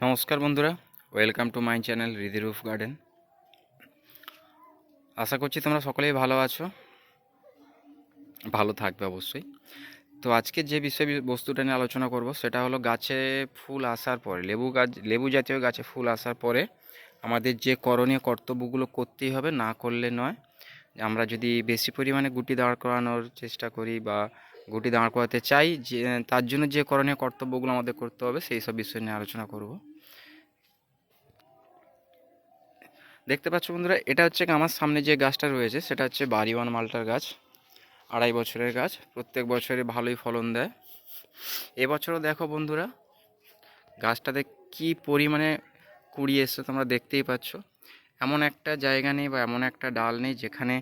নমস্কার বন্ধুরা, welcome to my channel Riddhi roof garden. আশা করছি তোমরা সকলেই ভালো আছো, ভালো থাকবে অবশ্যই। তো আজকে যে বস্তুটা নিয়ে আলোচনা করব সেটা হলো গাছে ফুল আসার পরে, লেবু জাতীয় গাছে ফুল আসার পরে আমাদের যে করণীয় কর্তব্যগুলো করতেই হবে, না করলে নয়। আমরা যদি বেশি পরিমাণে গুটি দাঁড় করানোর চেষ্টা করি বা গুটি দাঁড় করাতে চাই, যে তার জন্য যে করণীয় কর্তব্যগুলো আমাদের করতে হবে সেই সব বিষয় নিয়ে আলোচনা করব। দেখতে পাচ্ছ বন্ধুরা, এটা হচ্ছে আমার সামনে যে গাছটা রয়েছে সেটা হচ্ছে বাড়িওয়ান মালটার গাছ। 2.5 বছরের গাছ, প্রত্যেক বছরে ভালোই ফলন দেয়। এবছরও দেখো বন্ধুরা, গাছটাতে কি পরিমাণে কুড়ি এসছে তোমরা দেখতেই পাচ্ছ। এমন একটা জায়গা নেই বা এমন একটা ডাল নেই যেখানে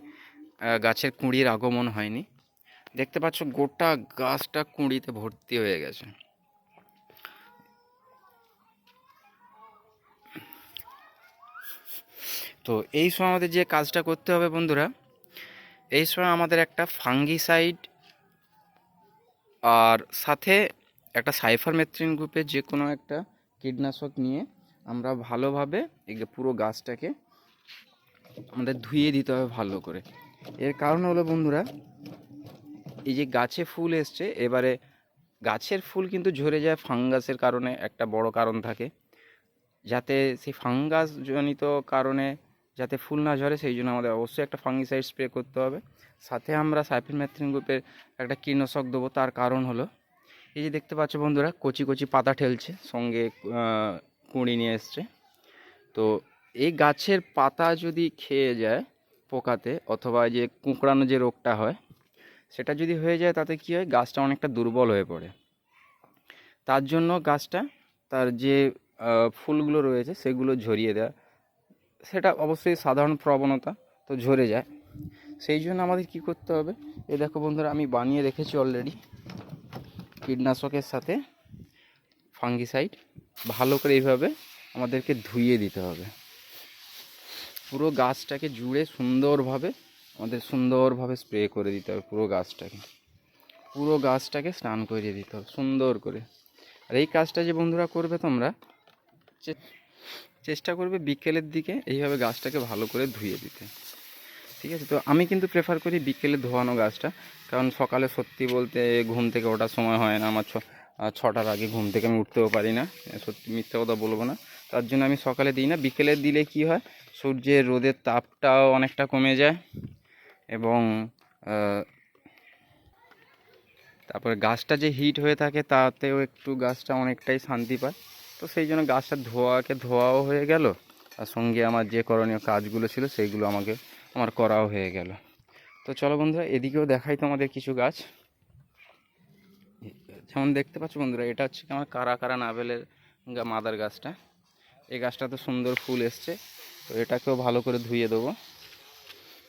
গাছের কুঁড়ির আগমন হয়নি। দেখতে পাচ্ছ গোটা গাছটা কুঁড়িতে ভর্তি হয়ে গেছে। তো এই সময় আমাদের যে কাজটা করতে হবে বন্ধুরা, এই সময় আমাদের একটা ফাঙ্গিসাইড আর সাথে একটা সাইফারমেথ্রিন গ্রুপের যে কোনো একটা কীটনাশক নিয়ে আমরা ভালোভাবে এই পুরো গাছটাকে আমাদের ধুয়ে দিতে হবে ভালো করে। এর কারণ হলো বন্ধুরা, এই যে গাছে ফুল এসছে, এবারে গাছের ফুল কিন্তু ঝরে যায় ফাঙ্গাসের কারণে, একটা বড় কারণ থাকে। যাতে সেই ফাঙ্গাস জনিত কারণে যাতে ফুল না ঝরে, সেই জন্য আমাদের অবশ্যই একটা ফাঙ্গিসাইড স্প্রে করতে হবে। সাথে আমরা সাইফারমেথ্রিন গ্রুপের একটা কীটনাশক দেবো। তার কারণ হলো, এই যে দেখতে পাচ্ছ বন্ধুরা, কচি কচি পাতা ঠেলছে, সঙ্গে কুঁড়ি নিয়ে এসছে। তো এই গাছের পাতা যদি খেয়ে যায় পোকাতে, অথবা যে কুঁকড়ানো যে রোগটা হয় সেটা যদি হয়ে যায়, তাতে কী হয়, গাছটা অনেকটা দুর্বল হয়ে পড়ে। তার জন্য গাছটা তার যে ফুলগুলো রয়েছে সেগুলো ঝরিয়ে দেয়, সেটা অবশ্যই সাধারণ প্রবণতা, তো ঝরে যায়। সেই জন্য আমাদের কি করতে হবে, এই দেখো বন্ধুরা, আমি বানিয়ে রেখেছি অলরেডি কীটনাশকের সাথে ফাঙ্গিসাইড। ভালো করে এইভাবে আমাদেরকে ধুইয়ে দিতে হবে, পুরো গাছটাকে জুড়ে সুন্দরভাবে সুন্দরভাবে স্প্রে করে দিতে হবে। পুরো গাছটাকে স্নান করিয়ে দিতে হবে সুন্দর করে। আর এই কাজটা যে বন্ধুরা করবে, তোমরা চেষ্টা করবে বিকেলের দিকে এইভাবে গাছটাকে ভালো করে ধুয়ে দিতে, ঠিক আছে? তো আমি কিন্তু প্রেফার করি বিকেলে ধোয়ানো গাছটা, কারণ সকালে সত্যি বলতে ঘুম থেকে ওঠার সময় হয় না আমার। 6টার আগে ঘুম থেকে আমি উঠতেও পারি না, সত্যি মিথ্যে কথা বলবো না। তার জন্য আমি সকালে দিই না, বিকেলে দিলে কি হয়, সূর্যের রোদের তাপটাও অনেকটা কমে যায়, এবং তারপরে গাছটা যে হিট হয়ে থাকে তাতেও একটু গাছটা অনেকটাই শান্তি পায়। তো সেই জন্য গাছটা ধোয়াও হয়ে গেল, আর সঙ্গে আমার যে করণীয় কাজগুলো ছিল সেইগুলো আমার করাও হয়ে গেল। তো চলো বন্ধুরা, এদিকেও দেখাই তোমাদের কিছু গাছ। যেমন দেখতে পাচ্ছ বন্ধুরা, এটা হচ্ছে আমার কারা কারা নাভেলের মাদার গাছটা। এই গাছটা তো সুন্দর ফুল এসছে, তো এটাকেও ভালো করে ধুয়ে দেবো।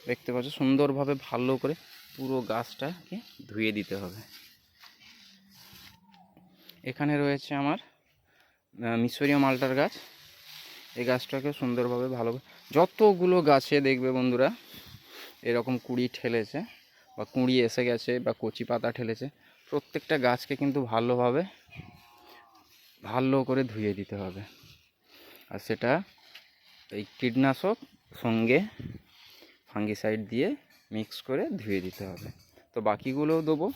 দেখতে পাচ্ছ সুন্দরভাবে ভালো করে পুরো গাছটাকে ধুয়ে দিতে হবে। এখানে রয়েছে আমার মিশরীয় মালটার গাছ। এই গাছটাকে সুন্দরভাবে যতগুলো গাছে দেখবে বন্ধুরা এরকম কুঁড়ি ঠেলেছে বা কুঁড়ি এসে গেছে বা কচি পাতা ঠেলেছে, প্রত্যেকটা গাছকে কিন্তু ভালো করে ধুয়ে দিতে হবে। আর সেটা এই কীটনাশক সঙ্গে ফাঙ্গিসাইড দিয়ে মিক্স করে ধুয়ে দিতে হবে। তো বাকিগুলোও দেবো।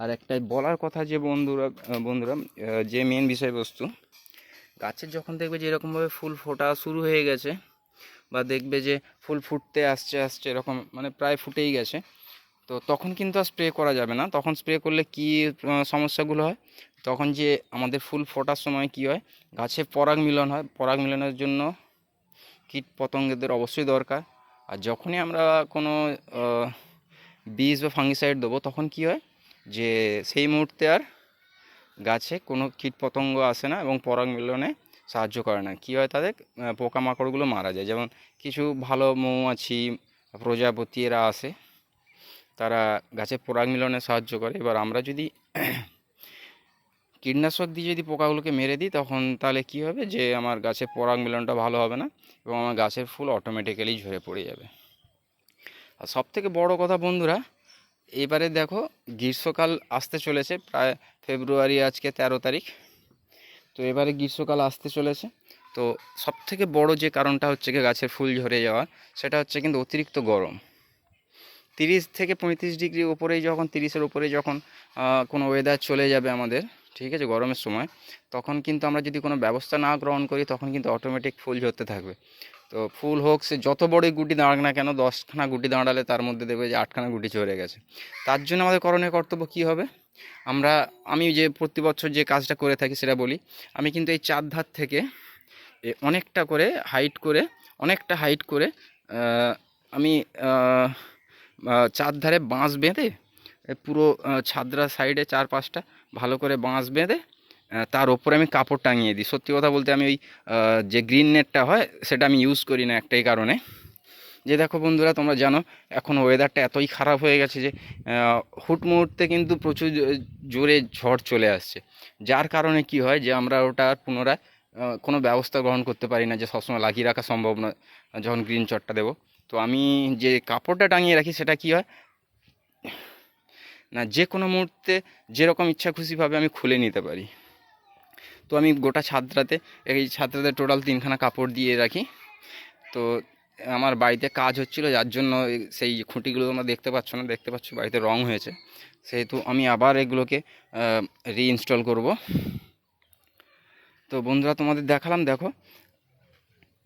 আর একটাই বলার কথা, যে বন্ধুরা যে মেন বিষয়বস্তু, গাছের যখন দেখবে যে এরকমভাবে ফুল ফোটা শুরু হয়ে গেছে, বা দেখবে যে ফুল ফুটতে আসছে এরকম, মানে প্রায় ফুটেই গেছে, তো তখন কিন্তু আর স্প্রে করা যাবে না। তখন স্প্রে করলে কি সমস্যাগুলো হয়, তখন যে আমাদের ফুল ফোটার সময় কি হয়, গাছে পরাগ মিলন হয়, পরাগ মিলনের জন্য কীট পতঙ্গদের অবশ্যই দরকার। আর যখনই আমরা কোনো বীজ বা ফাঙ্গিসাইড দেবো, তখন কি হয়, যে সেই মুহূর্তে আর গাছে কোনো কীট পতঙ্গ আসে না এবং পরাগ মিলনে সাহায্য করে না। কী হয়, তাদের পোকামাকড়গুলো মারা যায়। যেমন কিছু ভালো মৌমাছি, প্রজাপতি এরা আসে, তারা গাছে পরাগ মিলনে সাহায্য করে। এবার আমরা যদি কীটনাশক দিয়ে যদি পোকাগুলোকে মেরে দিই, তখন তাহলে কী হবে, যে আমার গাছে পরাগ মিলনটা ভালো হবে না এবং আমার গাছের ফুল অটোমেটিক্যালি ঝরে পড়ে যাবে। আর সবথেকে বড় কথা বন্ধুরা, এবারে দেখো গ্রীষ্মকাল আসতে চলেছে, প্রায় ফেব্রুয়ারি, আজকে 13 তারিখ। তো তো এবারে গ্রীষ্মকাল আসতে চলেছে। তো সবথেকে বড় যে কারণটা হচ্ছে কি গাছের ফুল ঝরে যাওয়ার, সেটা হচ্ছে কিন্তু অতিরিক্ত গরম। 30 থেকে 35 ডিগ্রি ওপরেই যখন, 30-এর ওপরেই যখন কোনো ওয়েদার চলে যাবে আমাদের, ঠিক আছে, গরমের সময়, তখন কিন্তু আমরা যদি কোনো ব্যবস্থা না গ্রহণ করি তখন কিন্তু অটোমেটিক ফুল ঝরতে থাকবে। তো ফুল হোক সে যত বড়ই গুটি দাঁড়াক না কেন, 10খানা গুটি দাঁড়ালে তার মধ্যে দেখবে যে 8খানা গুটি ঝরে গেছে। তার জন্য আমাদের করণীয় কর্তব্য কী হবে? আমি যে প্রতি বছর যে কাজটা করে থাকি সেটা বলি। আমি কিন্তু এই চারধার থেকে অনেকটা করে হাইট করে, অনেকটা হাইট করে আমি চারধারে বাঁশ বেঁধে পুরো ছাদরা সাইডে 4-5টা ভালো করে বাঁশ বেঁধে তার ওপরে আমি কাপড় টাঙিয়ে দিই। সত্যি কথা বলতে আমি ওই যে গ্রিন নেটটা হয় সেটা আমি ইউজ করি না একটাই কারণে, যে দেখো বন্ধুরা তোমরা জানো এখন ওয়েদারটা এতই খারাপ হয়ে গেছে যে হুট মুহূর্তে কিন্তু প্রচুর জোরে ঝড় চলে আসছে, যার কারণে কি হয় যে আমরা ওটা পুনরায় কোনো ব্যবস্থা গ্রহণ করতে পারি না, যে সবসময় লাগিয়ে রাখা সম্ভব নয় যখন গ্রিন চটটা দেবো। তো আমি যে কাপড়টা টাঙিয়ে রাখি সেটা কি হয় না, যে কোনো মুহূর্তে যেরকম ইচ্ছা খুশিভাবে আমি খুলে নিতে পারি। তো আমি গোটা ছাদটাতে, এই ছাদটাতে টোটাল 3খানা কাপড় দিয়ে রাখি। তো আমার বাড়িতে কাজ হচ্ছিল, যার জন্য সেই খুঁটিগুলো তোমরা দেখতে পাচ্ছ না, দেখতে পাচ্ছ বাড়িতে রং হয়েছে, সেহেতু আমি আবার এগুলোকে রিইনস্টল করব। তো বন্ধুরা তোমাদের দেখালাম, দেখো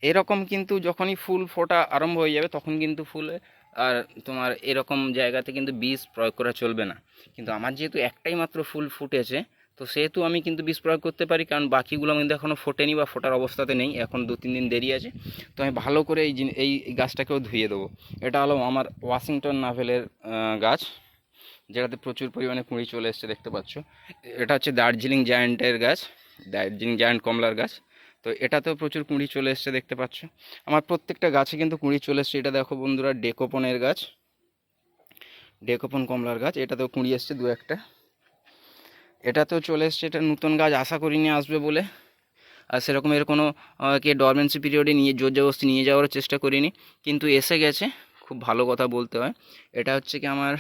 এরকম কিন্তু যখনই ফুল ফোটা আরম্ভ হয়ে যাবে তখন কিন্তু ফুলে আর তোমার এরকম জায়গাতে কিন্তু বীজ প্রয়োগ করা চলবে না। কিন্তু আমার যেহেতু একটাই মাত্র ফুল ফুটেছে, তো সেহেতু আমি কিন্তু বীজ প্রয়োগ করতে পারি, কারণ বাকিগুলো কিন্তু এখনও ফোটেনি বা ফোটার অবস্থাতে নেই, এখন 2-3 দিন দেরি আছে। তো আমি ভালো করে এই গাছটাকেও ধুয়ে দেবো। এটা হলো আমার ওয়াশিংটন নাভেলের গাছ, যেটাতে প্রচুর পরিমাণে কুঁড়ি চলে এসছে, দেখতে পাচ্ছ। এটা হচ্ছে দার্জিলিং জায়ান্টের গাছ, দার্জিলিং জায়ান্ট কমলার গাছ। তো এটাতেও প্রচুর কুঁড়ি চলে এসছে, দেখতে পাচ্ছ। আমার প্রত্যেকটা গাছে কিন্তু কুঁড়ি চলে এসছে। এটা দেখো বন্ধুরা ডেকোপনের গাছ, ডেকোপন কমলার গাছ, এটাতেও কুঁড়ি এসছে 2-1টা। এটাতেও চলে এসছে। এটা নতুন গাছ, আশা করিনি আসবে বলে, আর সেরকম এর কোনো কে ডরমেন্সি পিরিয়ডে নিয়ে জোর জবরদস্তি নিয়ে যাওয়ার চেষ্টা করিনি, কিন্তু এসে গেছে, খুব ভালো কথা বলতে হয়। এটা হচ্ছে কি আমার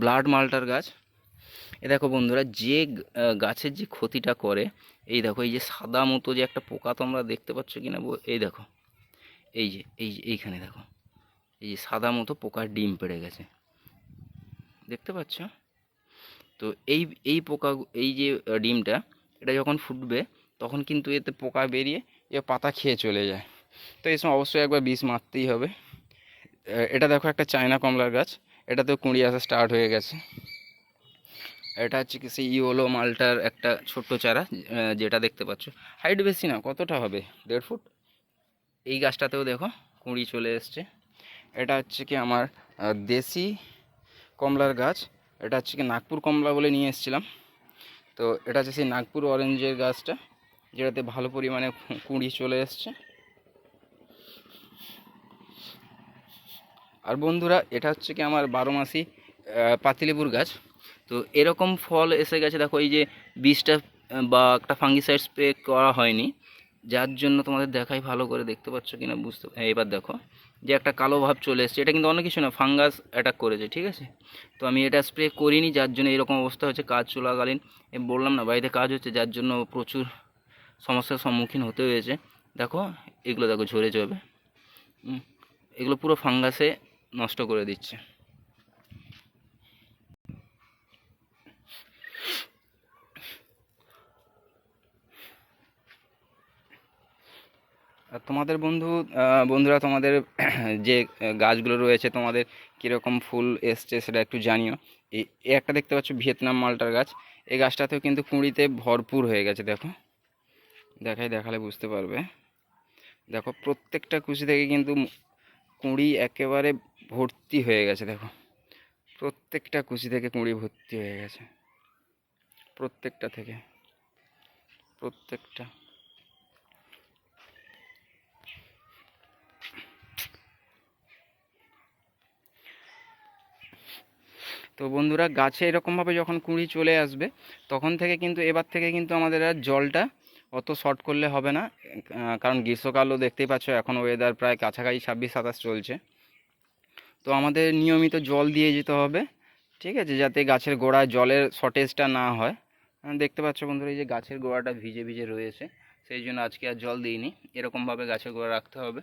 ব্লাড মাল্টার গাছ। এ দেখো বন্ধুরা যে গাছের যে ক্ষতিটা করে, এই দেখো এই যে সাদা মতো যে একটা পোকা তোমরা দেখতে পাচ্ছ কি না, এই দেখো, এইখানে দেখো, এই যে সাদা মতো পোকার ডিম পেড়ে গেছে, দেখতে পাচ্ছ। তো এই এই পোকা, এই যে ডিমটা, এটা যখন ফুটবে তখন কিন্তু এতে পোকা বেরিয়ে এ পাতা খেয়ে চলে যায়। তো এই সময় অবশ্যই একবার বিষ মারতেই হবে। এটা দেখো একটা চায়না কমলার গাছ, এটাতেও কুঁড়ি আসা স্টার্ট হয়ে গেছে। এটা হচ্ছে কি সেই ইওলো মালটার একটা ছোট্ট চারা, যেটা দেখতে পাচ্ছ, হাইট বেশি না, কতটা হবে, 1.5 ফুট। এই গাছটাতেও দেখো কুঁড়ি চলে এসছে। এটা হচ্ছে কি আমার দেশি কমলার গাছ, এটা হচ্ছে কি নাগপুর কমলা বলে নিয়ে এসেছিলাম। তো এটা হচ্ছে সেই নাগপুর অরেঞ্জের গাছটা, যেটাতে ভালো পরিমাণে কুঁড়ি চলে এসছে। আর বন্ধুরা এটা হচ্ছে কি আমার 12 মাসি পাতিলেবুর গাছ। তো এরকম ফল এসে গেছে, দেখো এই যে বীজটা বা একটা ফাঙ্গিসাইড স্প্রে করা হয়নি, যার জন্য তোমাদের দেখাই ভালো করে, দেখতে পাচ্ছ কিনা বুঝতে, এবার দেখো যে একটা কালো ভাব চলে এসছে। এটা কিন্তু অন্য কিছু না, ফাঙ্গাস অ্যাটাক করেছে, ঠিক আছে। তো আমি এটা স্প্রে করিনি, যার জন্য এরকম অবস্থা হচ্ছে। কাজ চলাকালীন বললাম না বাড়িতে কাজ হচ্ছে, যার জন্য প্রচুর সমস্যার সম্মুখীন হতে হয়েছে। দেখো এগুলো দেখো ঝরে যাবে, এগুলো পুরো ফাঙ্গাসে নষ্ট করে দিচ্ছে। আর তোমাদের বন্ধুরা তোমাদের যে গাছগুলো রয়েছে তোমাদের কীরকম ফুল এসছে সেটা একটু জানিও। এই একটা দেখতে পাচ্ছ ভিয়েতনাম মালটার গাছ, এই গাছটাতেও কিন্তু কুঁড়িতে ভরপুর হয়ে গেছে, দেখো দেখালে বুঝতে পারবে। দেখো প্রত্যেকটা কুচি থেকে কিন্তু কুঁড়ি একেবারে ভর্তি হয়ে গেছে, দেখো প্রত্যেকটা কুচি থেকে কুঁড়ি ভর্তি হয়ে গেছে, প্রত্যেকটা থেকে, প্রত্যেকটা। তো বন্ধুরা গাছে এরকমভাবে যখন কুঁড়ি চলে আসবে তখন থেকে কিন্তু, এবার থেকে কিন্তু আমাদের আর জলটা অত শর্ট করলে হবে না, কারণ গ্রীষ্মকালও দেখতেই পাচ্ছ এখন ওয়েদার প্রায় কাছাকাছি 26-27 চলছে। তো আমাদের নিয়মিত জল দিয়ে যেতে হবে, ঠিক আছে, যাতে গাছের গোড়ায় জলের শর্টেজটা না হয়। দেখতে পাচ্ছ বন্ধুরা, এই যে গাছের গোড়াটা ভিজে ভিজে রয়েছে, সেই জন্য আজকে আর জল দিইনি। এরকমভাবে গাছের গোড়া রাখতে হবে,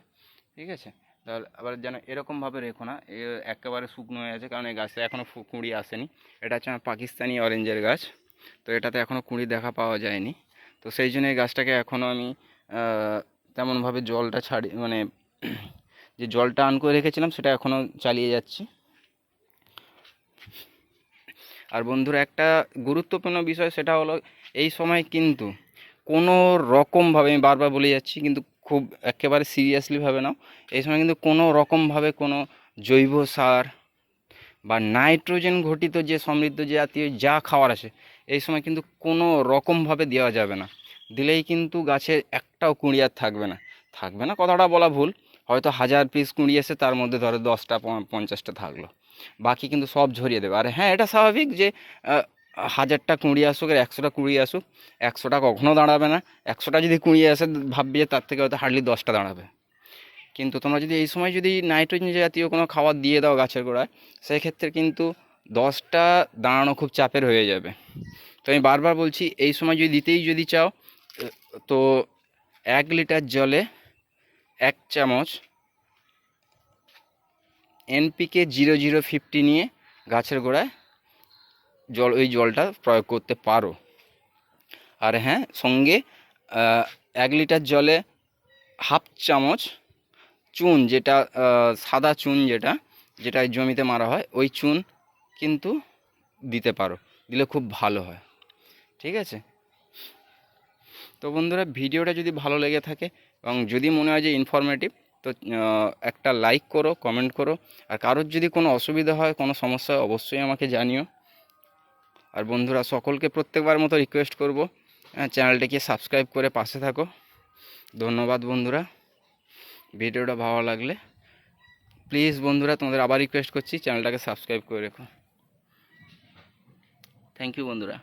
ঠিক আছে? তাহলে আবার যেন এরকমভাবে রেখো না একেবারে শুকনো হয়ে আছে, কারণ এই গাছটা এখনও কুঁড়ি আসেনি। এটা হচ্ছে আমার পাকিস্তানি অরেঞ্জের গাছ, তো এটাতে এখনও কুঁড়ি দেখা পাওয়া যায়নি। তো সেই জন্য এই গাছটাকে এখনও আমি তেমনভাবে জলটা ছাড়ি, মানে যে জলটা অন করে রেখেছিলাম সেটা এখনও চালিয়ে যাচ্ছি। আর বন্ধুরা, একটা গুরুত্বপূর্ণ বিষয় সেটা হলো, এই সময় কিন্তু কোনো রকমভাবে, আমি বারবার বলে যাচ্ছি, কিন্তু খুব একেবারে সিরিয়াসলিভাবে নাও, এই সময় কিন্তু কোনো রকমভাবে কোনো জৈব সার বা নাইট্রোজেন ঘটিত যে সমৃদ্ধ জাতীয় যা খাবার আছে, এই সময় কিন্তু কোনো রকমভাবে দেওয়া যাবে না। দিলেই কিন্তু গাছে একটাও কুঁড়ি আর থাকবে না। থাকবে না কথাটা বলা ভুল, হয়তো 1000 পিস কুঁড়ি এসে তার মধ্যে ধরো 10টা 50টা থাকলো, বাকি কিন্তু সব ঝরিয়ে দেবে। আর হ্যাঁ, এটা স্বাভাবিক যে 1000টা কুঁড়ি আসুক আর 100টা কুঁড়ি আসুক, 100টা কখনও দাঁড়াবে না। 100টা যদি কুঁড়ি আসে ভাববে যে তার থেকে হয়তো হার্ডলি 10টা দাঁড়াবে। কিন্তু তোমরা যদি এই সময় যদি নাইট্রোজেন জাতীয় কোনো খাবার দিয়ে দাও গাছের গোড়ায়, সেক্ষেত্রে কিন্তু 10টা দাঁড়ানো খুব চাপের হয়ে যাবে। তো আমি বারবার বলছি, এই সময় যদি চাও, তো 1 লিটার জলে 1 চামচ NPK 0050 নিয়ে গাছের গোড়ায় ওই জলটা প্রয়োগ করতে পারো। আর হ্যাঁ, সঙ্গে 1 লিটার জলে 1/2 চামচ চুন, যেটা সাদা চুন, যেটা জমিতে মারা হয়, ওই চুন কিন্তু দিতে পারো, দিলে খুব ভালো হয়, ঠিক আছে? তো বন্ধুরা, ভিডিওটা যদি ভালো লেগে থাকে এবং যদি মনে হয় যে ইনফরমেটিভ, তো একটা লাইক করো, কমেন্ট করো। আর কারোর যদি কোনো অসুবিধা হয়, কোনো সমস্যা হয়, অবশ্যই আমাকে জানিও। আর বন্ধুরা, সকলকে প্রত্যেকবার মতো রিকোয়েস্ট করব, চ্যানেলটিকে সাবস্ক্রাইব করে পাশে থাকো। ধন্যবাদ বন্ধুরা। ভিডিওটা ভালো লাগলে প্লিজ বন্ধুরা, তোমাদের আবার রিকোয়েস্ট করছি, চ্যানেলটাকে সাবস্ক্রাইব করে রেখো। থ্যাংক ইউ বন্ধুরা।